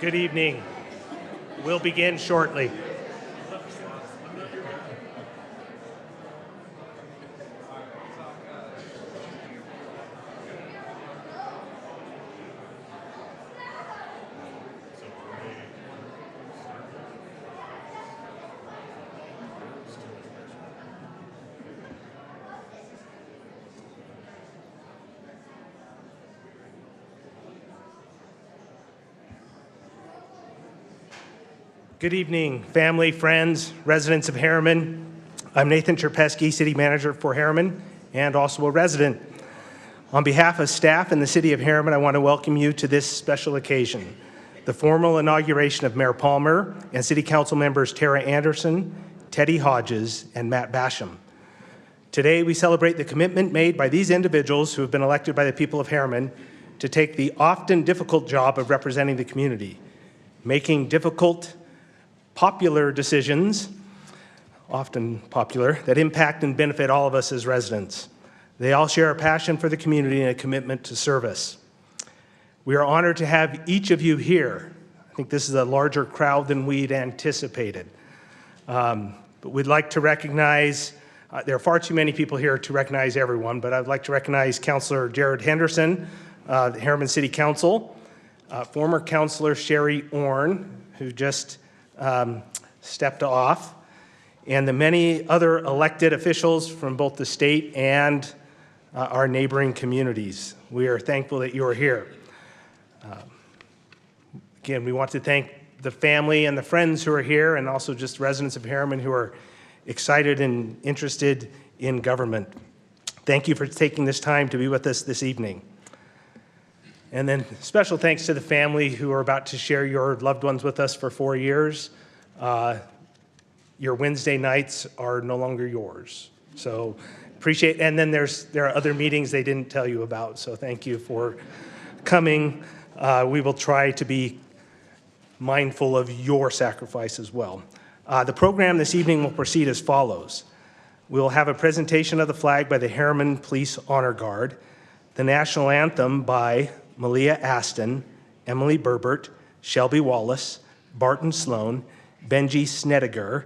Good evening. We'll begin shortly. Good evening, family, friends, residents of Herriman. I'm Nathan Cherpesky, City Manager for Herriman and also a resident. On behalf of staff in the City of Herriman, I want to welcome you to this special occasion, the formal inauguration of Mayor Palmer and City Council members Terrah Anderson, Teddy Hodges, and Matt Basham. Today, we celebrate the commitment made by these individuals who have been elected by the people of Herriman to take the often difficult job of representing the community, making difficult, popular decisions, often popular, that impact and benefit all of us as residents. They all share a passion for the community and a commitment to service. We are honored to have each of you here. I think this is a larger crowd than we'd anticipated. But we'd like to recognize, there are far too many people here to recognize everyone, but I'd like to recognize Councilor Terrah Anderson, the Herriman City Council, former Councilor Sherry Orn, who just stepped off, and the many other elected officials from both the state and our neighboring communities. We are thankful that you are here. Again, we want to thank the family and the friends who are here, and also just residents of Herriman who are excited and interested in government. Thank you for taking this time to be with us this evening. And then special thanks to the family who are about to share your loved ones with us for 4 years. Your Wednesday nights are no longer yours. So appreciate, and then there are other meetings they didn't tell you about, so thank you for coming. We will try to be mindful of your sacrifice as well. The program this evening will proceed as follows. We will have a presentation of the flag by the Herriman Police Honor Guard, the national anthem by Malia Aston, Emily Berbert, Shelby Wallace, Barton Sloan, Benji Snediger,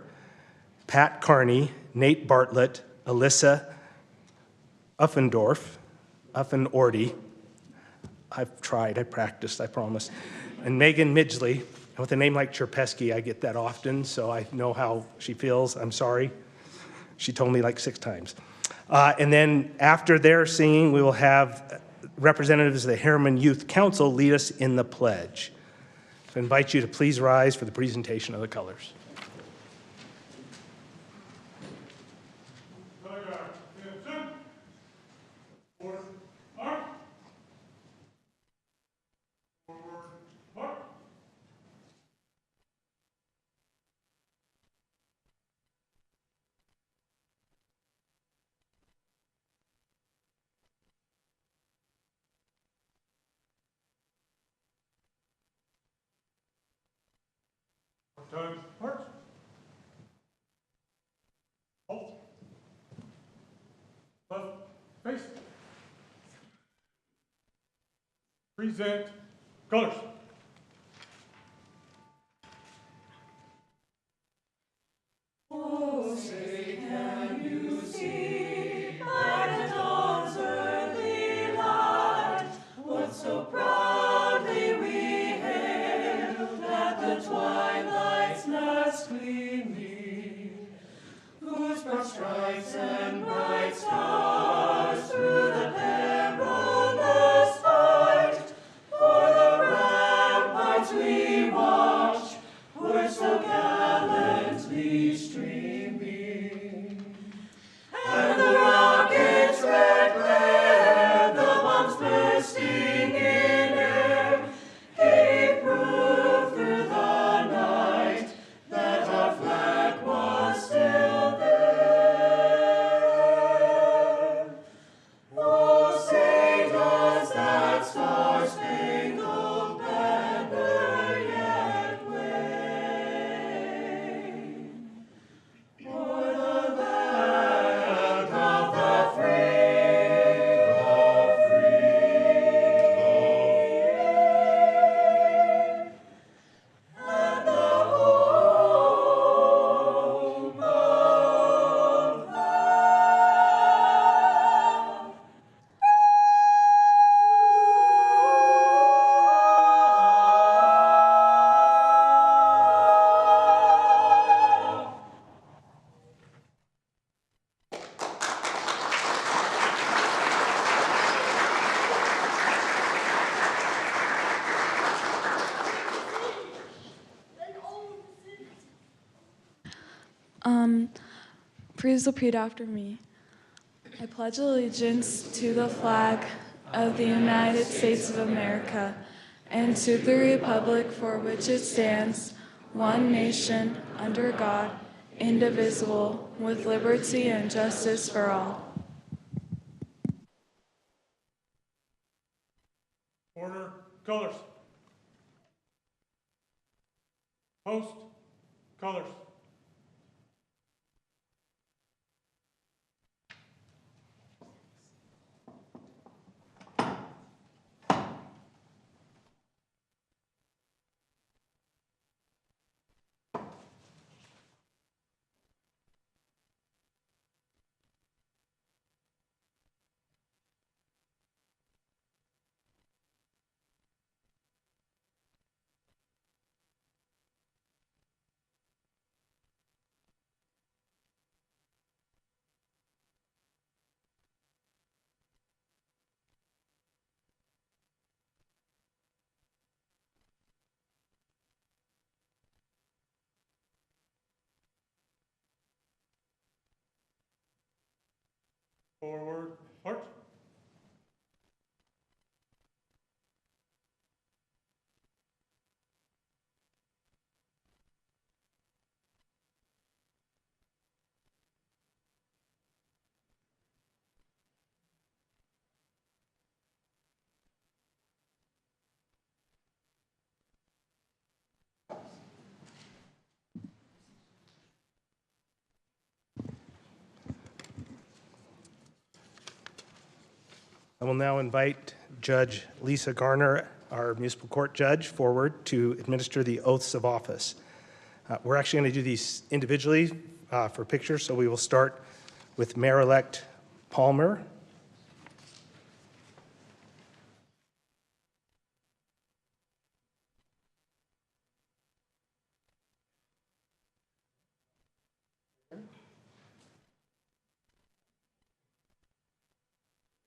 Pat Carney, Nate Bartlett, Alyssa Uffenorty. I've tried, I practiced, I promise. And Megan Midgley. And with a name like Cherpesky, I get that often, so I know how she feels. I'm sorry. She told me like 6 times. And then after their singing, we will have representatives of the Herriman Youth Council lead us in the pledge. So I invite you to please rise for the presentation of the colors. Times march. Halt. Left face. Present colors. Oh, say can you see by the dawn's early light what so proudly we hailed at the twilight's last gleaming, whose broad stripes and bright stars through the perilous fight for the ramparts we watched were so gallantly streaming, and the rocket's red glare, the bombs bursting in air, gave proof through the night that our flag was still there. Please repeat after me. I pledge allegiance to the flag of the United States of America and to the republic for which it stands, one nation, under God, indivisible, with liberty and justice for all. Order, colors. Post, colors. Forward, march. I will now invite Judge Lisa Garner, our municipal court judge, forward to administer the oaths of office. We're actually going to do these individually for pictures, so we will start with Mayor-elect Palmer.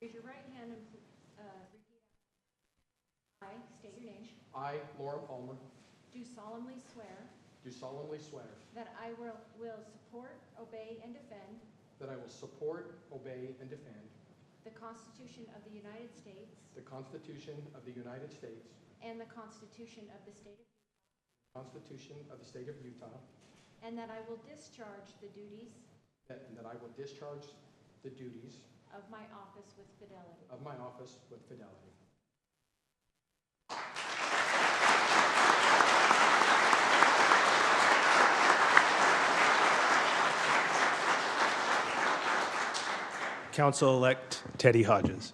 Raise your right hand and repeat after me. I state your name. I, Lorin Palmer, Do solemnly swear do solemnly swear that I will support, obey, and defend that I will support, obey, and defend the Constitution of the United States the Constitution of the United States, and the Constitution of the State of Constitution of the State of Utah, and that I will discharge the duties and that I will discharge the duties of my office with fidelity. of my office with fidelity. Council-elect Teddy Hodges.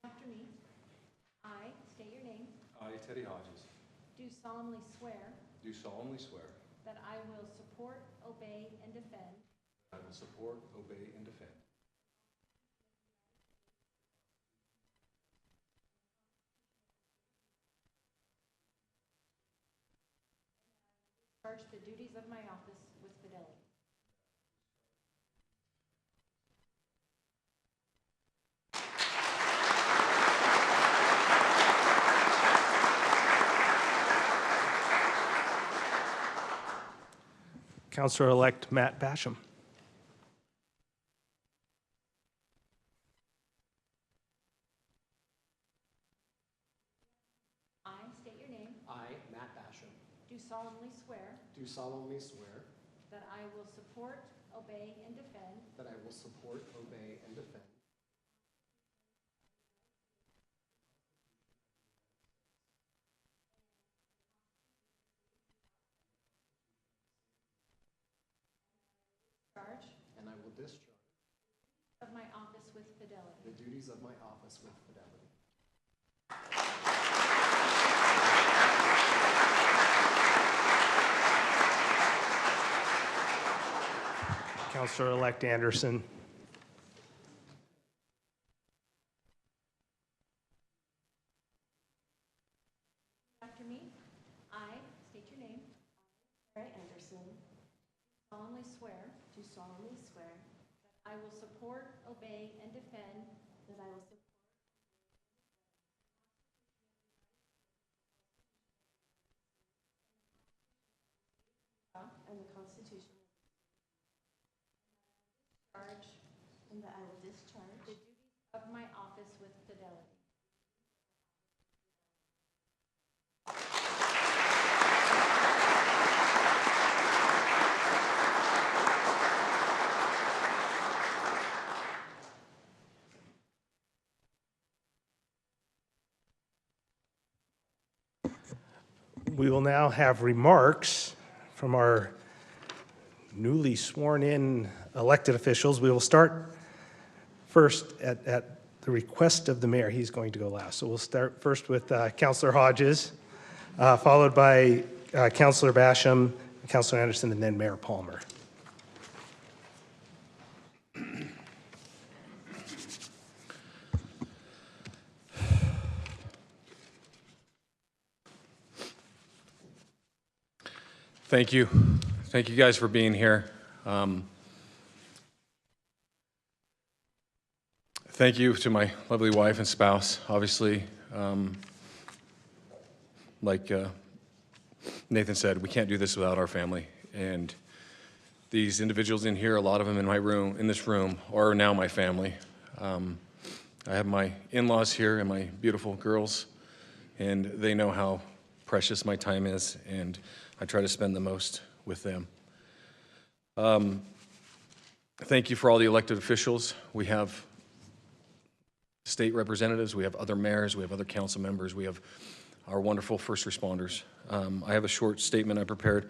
After me, I state your name. I, Teddy Hodges, Do solemnly swear do solemnly swear that I will support, obey, and defend that I will support, obey, and defend discharge the duties of my office with fidelity. Councilor-elect Matt Basham. I state your name. I, Matt Basham, Do solemnly swear do solemnly swear that I will support, obey, and defend that I will support, obey, and defend discharge and I will discharge of my office with fidelity. the duties of my office with fidelity. Councilor-elect Anderson. After me, I state your name. Terrah Anderson, Solemnly swear do solemnly swear that I will support, obey, and defend that I will support and the Constitution and that I will discharge the duties of my office with fidelity. We will now have remarks from our newly sworn-in elected officials. We will start first at the request of the mayor. He's going to go last. So we'll start first with Councilor Hodges, followed by Councilor Basham, Councilor Anderson, and then Mayor Palmer. Thank you. Thank you guys for being here. Thank you to my lovely wife and spouse. Obviously, like Nathan said, we can't do this without our family. And these individuals in here, a lot of them in this room, are now my family. I have my in-laws here and my beautiful girls, and they know how precious my time is, and I try to spend the most with them. Thank you for all the elected officials. We have state representatives, we have other mayors, we have other council members, we have our wonderful first responders. I have a short statement I prepared.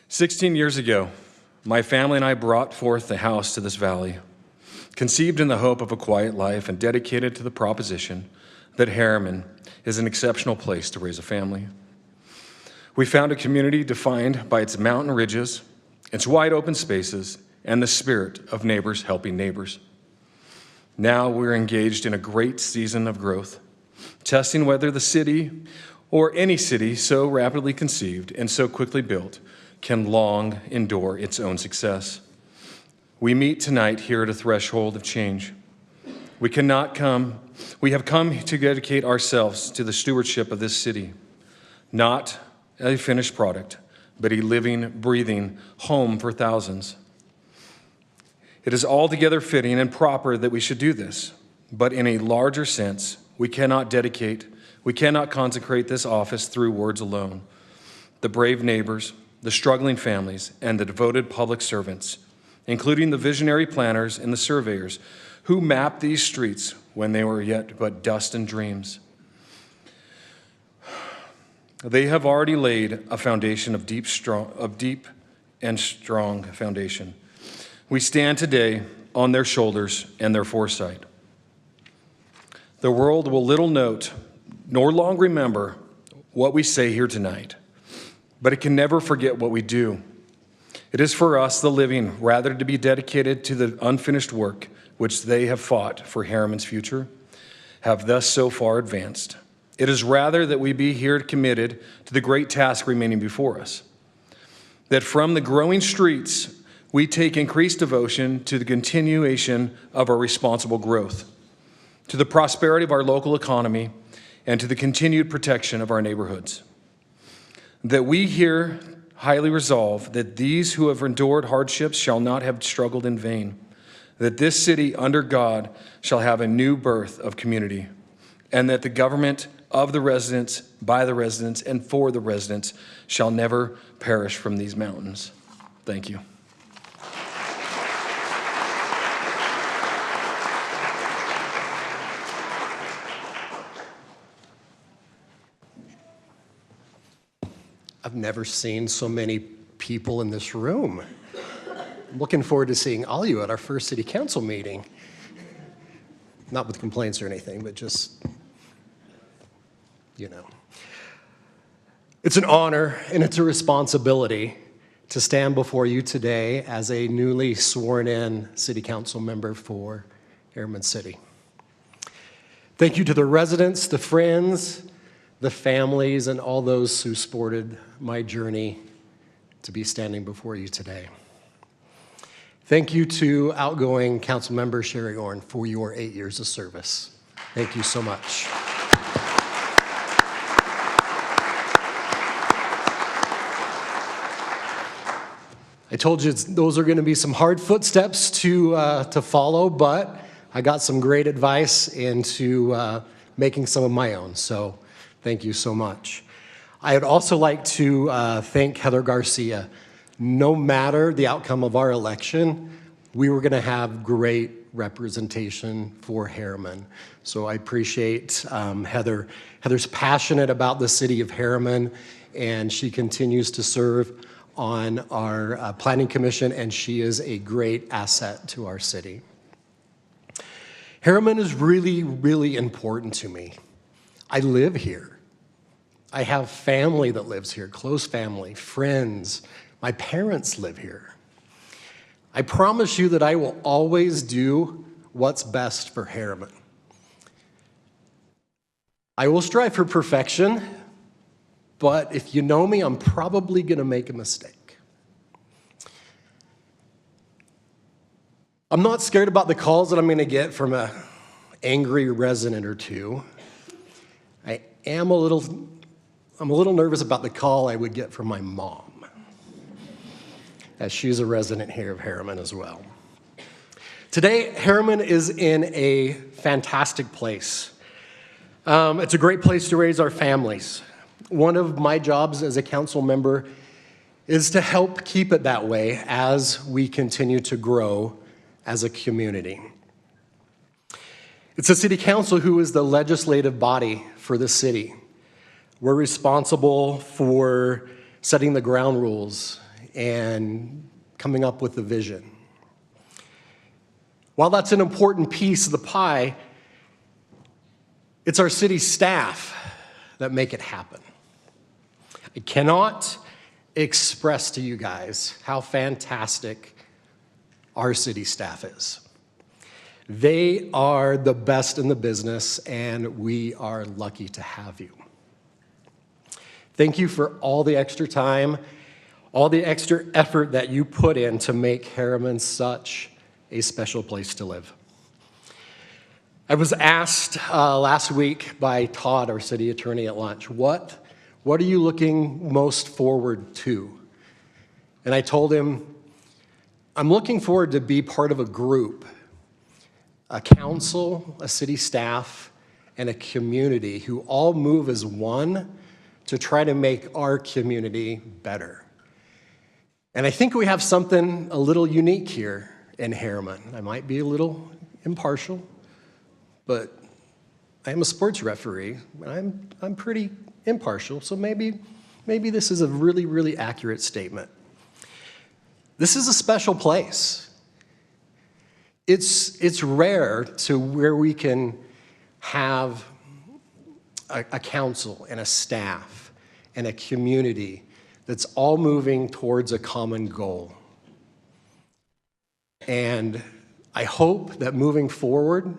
16 years ago, my family and I brought forth the house to this valley, conceived in the hope of a quiet life and dedicated to the proposition that Herriman is an exceptional place to raise a family. We found a community defined by its mountain ridges, its wide open spaces, and the spirit of neighbors helping neighbors. Now we're engaged in a great season of growth, testing whether the city or any city so rapidly conceived and so quickly built can long endure its own success. We meet tonight here at a threshold of change. We have come to dedicate ourselves to the stewardship of this city, not a finished product, but a living, breathing home for thousands. It is altogether fitting and proper that we should do this, but in a larger sense, we cannot consecrate this office through words alone. The brave neighbors, the struggling families, and the devoted public servants, including the visionary planners and the surveyors who mapped these streets when they were yet but dust and dreams. They have already laid a foundation of deep and strong foundation. We stand today on their shoulders and their foresight. The world will little note nor long remember what we say here tonight, but it can never forget what we do. It is for us, the living, rather to be dedicated to the unfinished work which they have fought for Herriman's future, have thus so far advanced. It is rather that we be here committed to the great task remaining before us, that from the growing streets we take increased devotion to the continuation of our responsible growth, to the prosperity of our local economy, and to the continued protection of our neighborhoods. That we here highly resolve that these who have endured hardships shall not have struggled in vain, that this city under God shall have a new birth of community, and that the government of the residents, by the residents, and for the residents shall never perish from these mountains. Thank you. I've never seen so many people in this room. I'm looking forward to seeing all of you at our first city council meeting. Not with complaints or anything, but just, you know. It's an honor and it's a responsibility to stand before you today as a newly sworn-in city council member for Herriman City. Thank you to the residents, the friends, the families, and all those who supported my journey to be standing before you today. Thank you to outgoing Councilmember Sherry Orn for your 8 years of service. Thank you so much. I told you those are going to be some hard footsteps to follow, but I got some great advice into making some of my own, so thank you so much. I'd also like to thank Heather Garcia. No matter the outcome of our election, we were going to have great representation for Herriman. So I appreciate Heather. Heather's passionate about the city of Herriman, and she continues to serve on our planning commission, and she is a great asset to our city. Herriman is really, really important to me. I live here. I have family that lives here, close family, friends. My parents live here. I promise you that I will always do what's best for Herriman. I will strive for perfection, but if you know me, I'm probably going to make a mistake. I'm not scared about the calls that I'm going to get from an angry resident or two. I'm a little nervous about the call I would get from my mom, as she's a resident here of Herriman as well. Today, Herriman is in a fantastic place. It's a great place to raise our families. One of my jobs as a council member is to help keep it that way as we continue to grow as a community. It's the city council who is the legislative body for the city. We're responsible for setting the ground rules and coming up with the vision. While that's an important piece of the pie, it's our city staff that make it happen. I cannot express to you guys how fantastic our city staff is. They are the best in the business, and we are lucky to have you. Thank you for all the extra time, all the extra effort that you put in to make Herriman such a special place to live. I was asked last week by Todd, our city attorney, at lunch, what are you looking most forward to? And I told him, I'm looking forward to be part of a group, a council, a city staff, and a community who all move as one to try to make our community better. And I think we have something a little unique here in Herriman. I might be a little impartial, but I am a sports referee. I'm pretty impartial, so maybe this is a really, really accurate statement. This is a special place. It's rare to where we can have a council and a staff and a community that's all moving towards a common goal. And I hope that moving forward,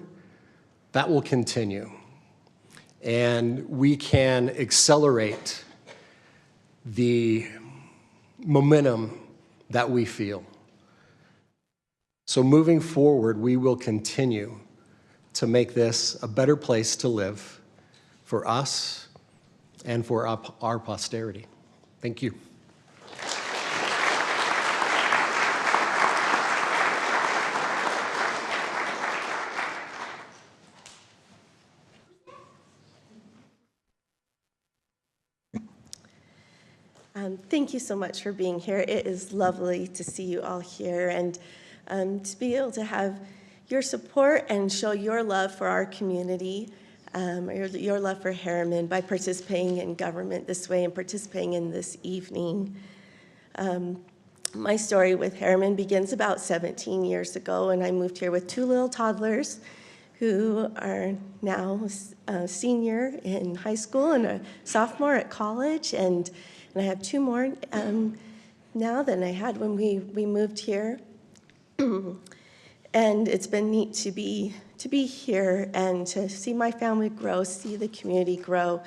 that will continue. And we can accelerate the momentum that we feel. So moving forward, we will continue to make this a better place to live for us and for our posterity. Thank you. Thank you so much for being here. It is lovely to see you all here and to be able to have your support and show your love for our community, your love for Herriman by participating in government this way and participating in this evening. My story with Herriman begins about 17 years ago, and I moved here with two little toddlers who are now a senior in high school and a sophomore at college, and I have two more now than I had when we moved here. And it's been neat to be here and to see my family grow, see the community grow,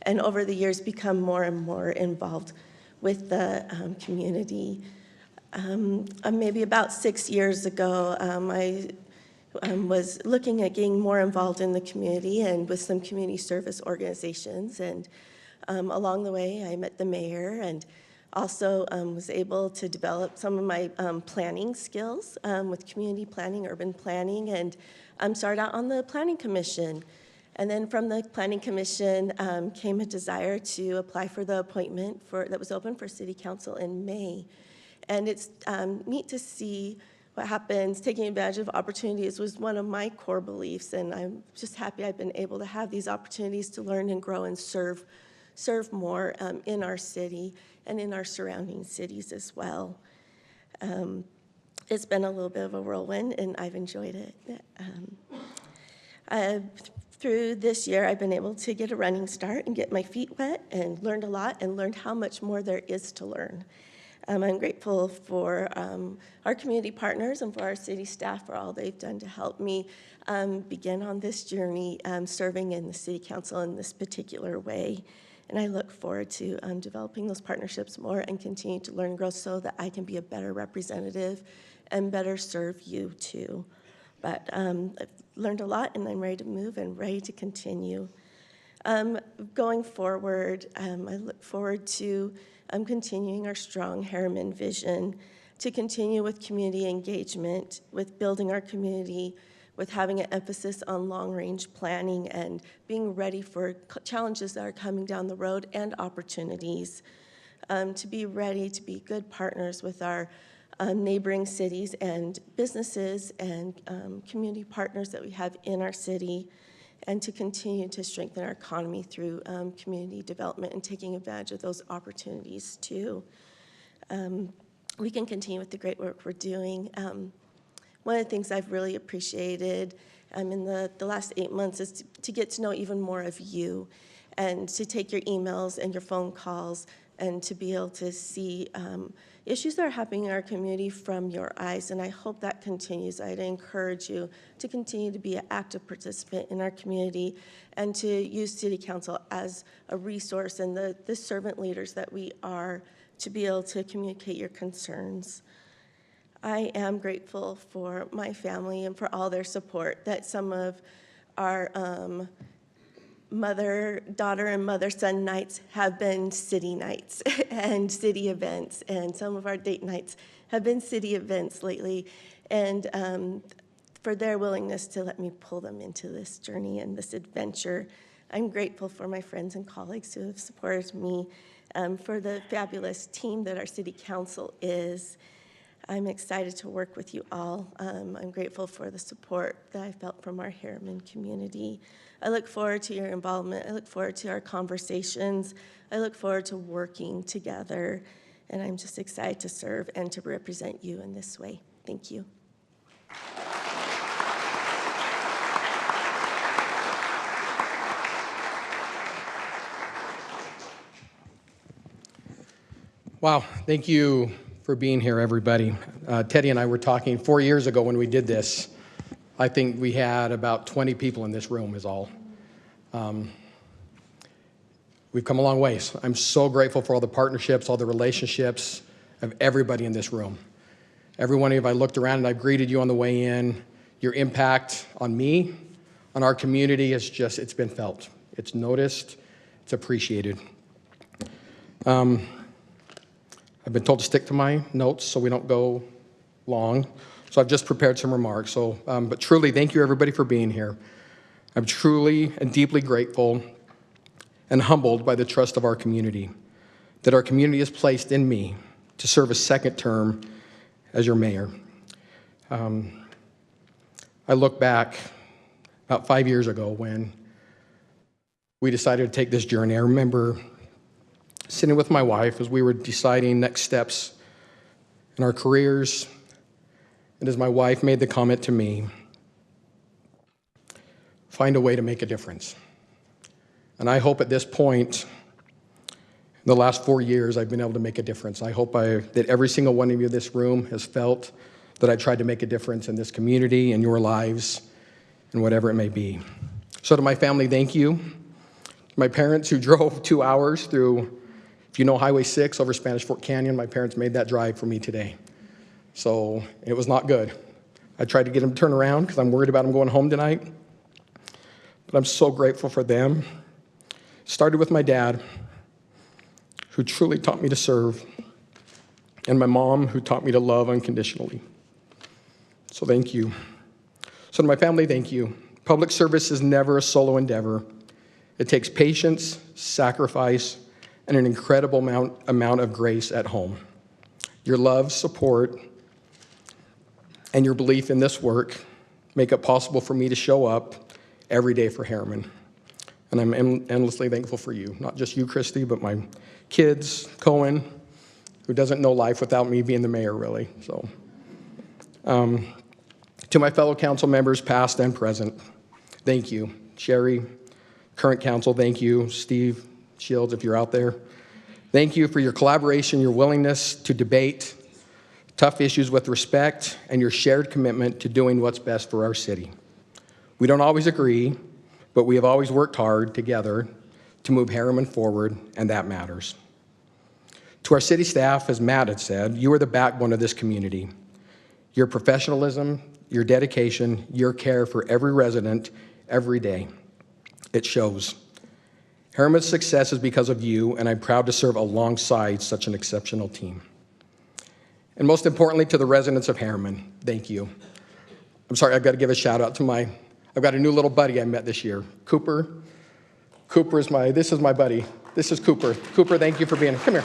and over the years become more and more involved with the community. Maybe about 6 years ago, I was looking at getting more involved in the community and with some community service organizations, and along the way, I met the mayor, and Also was able to develop some of my planning skills with community planning, urban planning, and started out on the Planning Commission. And then from the Planning Commission came a desire to apply for the appointment that was open for City Council in May. And it's neat to see what happens. Taking advantage of opportunities was one of my core beliefs, and I'm just happy I've been able to have these opportunities to learn and grow and serve more in our city and in our surrounding cities as well. It's been a little bit of a whirlwind, and I've enjoyed it. Through this year, I've been able to get a running start and get my feet wet and learned a lot and learned how much more there is to learn. I'm grateful for our community partners and for our city staff for all they've done to help me begin on this journey serving in the City Council in this particular way. And I look forward to developing those partnerships more and continue to learn and grow so that I can be a better representative and better serve you too. But I've learned a lot, and I'm ready to move and ready to continue. Going forward, I look forward to continuing our strong Herriman vision, to continue with community engagement, with building our community, with having an emphasis on long-range planning and being ready for challenges that are coming down the road and opportunities, to be ready to be good partners with our neighboring cities and businesses and community partners that we have in our city, and to continue to strengthen our economy through community development and taking advantage of those opportunities too. We can continue with the great work we're doing. One of the things I've really appreciated in the last 8 months is to get to know even more of you, and to take your emails and your phone calls and to be able to see issues that are happening in our community from your eyes. And I hope that continues. I'd encourage you to continue to be an active participant in our community and to use City Council as a resource and the servant leaders that we are to be able to communicate your concerns. I am grateful for my family and for all their support, that some of our mother-daughter and mother-son nights have been city nights and city events, and some of our date nights have been city events lately, and for their willingness to let me pull them into this journey and this adventure. I'm grateful for my friends and colleagues who have supported me, for the fabulous team that our City Council is. I'm excited to work with you all. I'm grateful for the support that I felt from our Herriman community. I look forward to your involvement. I look forward to our conversations. I look forward to working together. And I'm just excited to serve and to represent you in this way. Thank you. Wow, thank you for being here, everybody. Teddy and I were talking 4 years ago when we did this. I think we had about 20 people in this room is all. We've come a long ways. I'm so grateful for all the partnerships, all the relationships of everybody in this room. Every one of you, I looked around and I've greeted you on the way in. Your impact on me, on our community, it's been felt. It's noticed, it's appreciated. I've been told to stick to my notes so we don't go long. So I've just prepared some remarks. But truly, thank you everybody for being here. I'm truly and deeply grateful and humbled by the trust of our community, that our community has placed in me to serve a second term as your mayor. I look back about 5 years ago when we decided to take this journey. I remember sitting with my wife as we were deciding next steps in our careers, and as my wife made the comment to me, find a way to make a difference. And I hope at this point, in the last 4 years, I've been able to make a difference. I hope that every single one of you in this room has felt that I tried to make a difference in this community, in your lives, and whatever it may be. So to my family, thank you. My parents who drove 2 hours through, if you know Highway 6 over Spanish Fork Canyon, my parents made that drive for me today. So it was not good. I tried to get them to turn around because I'm worried about them going home tonight. But I'm so grateful for them. Started with my dad, who truly taught me to serve, and my mom, who taught me to love unconditionally. So thank you. So to my family, thank you. Public service is never a solo endeavor. It takes patience, sacrifice, and an incredible amount of grace at home. Your love, support, and your belief in this work make it possible for me to show up every day for Herriman. And I'm endlessly thankful for you, not just you, Christy, but my kids, Cohen, who doesn't know life without me being the mayor, really. So, to my fellow council members, past and present, thank you. Sherry, current council, thank you. Steve Shields, if you're out there. Thank you for your collaboration, your willingness to debate tough issues with respect, and your shared commitment to doing what's best for our city. We don't always agree, but we have always worked hard together to move Herriman forward, and that matters. To our city staff, as Matt had said, you are the backbone of this community. Your professionalism, your dedication, your care for every resident, every day, it shows. Herriman's success is because of you, and I'm proud to serve alongside such an exceptional team. And most importantly, to the residents of Herriman, thank you. I'm sorry, I've got to give a shout out to I've got a new little buddy I met this year, Cooper. This is my buddy. This is Cooper. Cooper, thank you for being here. Come here.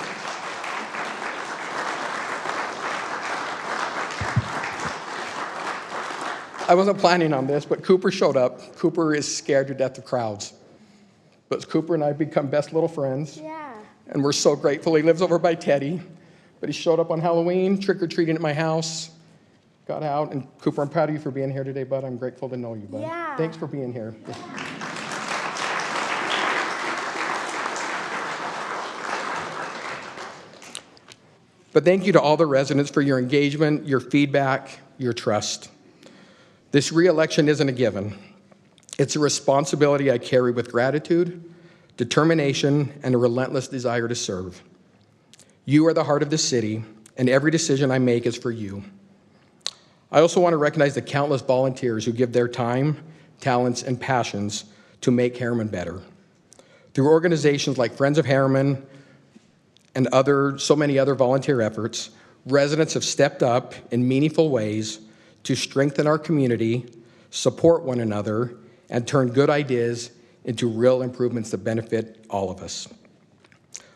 I wasn't planning on this, but Cooper showed up. Cooper is scared to death of crowds. But Cooper and I have become best little friends. Yeah. And we're so grateful. He lives over by Teddy, but he showed up on Halloween, trick-or-treating at my house, got out. And Cooper, I'm proud of you for being here today, bud. I'm grateful to know you, bud. Yeah. Thanks for being here. But thank you to all the residents for your engagement, your feedback, your trust. This re-election isn't a given. It's a responsibility I carry with gratitude, determination, and a relentless desire to serve. You are the heart of the city, and every decision I make is for you. I also want to recognize the countless volunteers who give their time, talents, and passions to make Herriman better. Through organizations like Friends of Herriman and so many other volunteer efforts, residents have stepped up in meaningful ways to strengthen our community, support one another, and turn good ideas into real improvements that benefit all of us.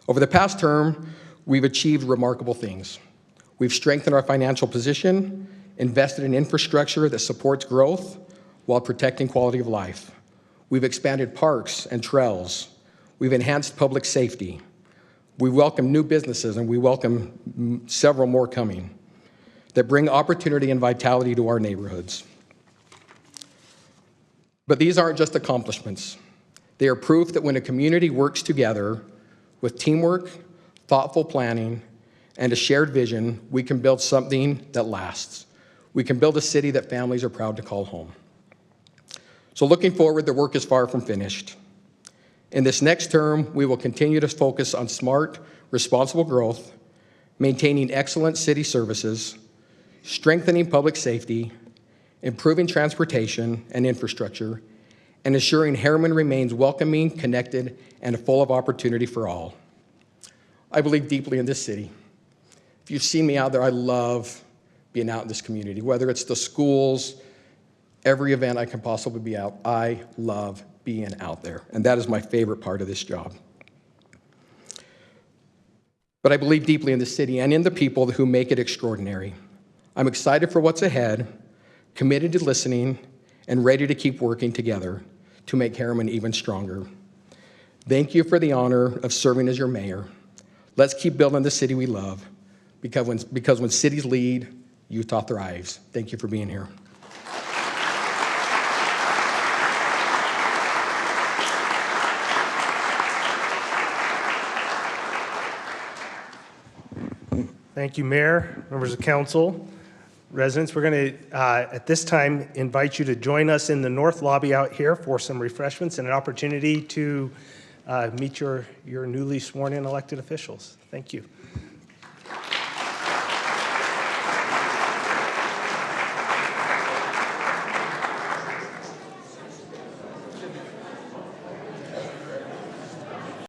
Over the past term, we've achieved remarkable things. We've strengthened our financial position, invested in infrastructure that supports growth while protecting quality of life. We've expanded parks and trails. We've enhanced public safety. We welcome new businesses, and we welcome several more coming that bring opportunity and vitality to our neighborhoods. But these aren't just accomplishments. They are proof that when a community works together with teamwork, thoughtful planning, and a shared vision, we can build something that lasts. We can build a city that families are proud to call home. So looking forward, the work is far from finished. In this next term, we will continue to focus on smart, responsible growth, maintaining excellent city services, strengthening public safety, improving transportation and infrastructure, and ensuring Herriman remains welcoming, connected, and full of opportunity for all. I believe deeply in this city. If you've seen me out there, I love being out in this community, whether it's the schools, every event I can possibly be out. I love being out there, and that is my favorite part of this job. But I believe deeply in the city and in the people who make it extraordinary. I'm excited for what's ahead, committed to listening, and ready to keep working together to make Herriman even stronger. Thank you for the honor of serving as your mayor. Let's keep building the city we love, because when cities lead, Utah thrives. Thank you for being here. Thank you, Mayor, members of council, residents. We're going to, at this time, invite you to join us in the north lobby out here for some refreshments and an opportunity to meet your newly sworn in elected officials. Thank you.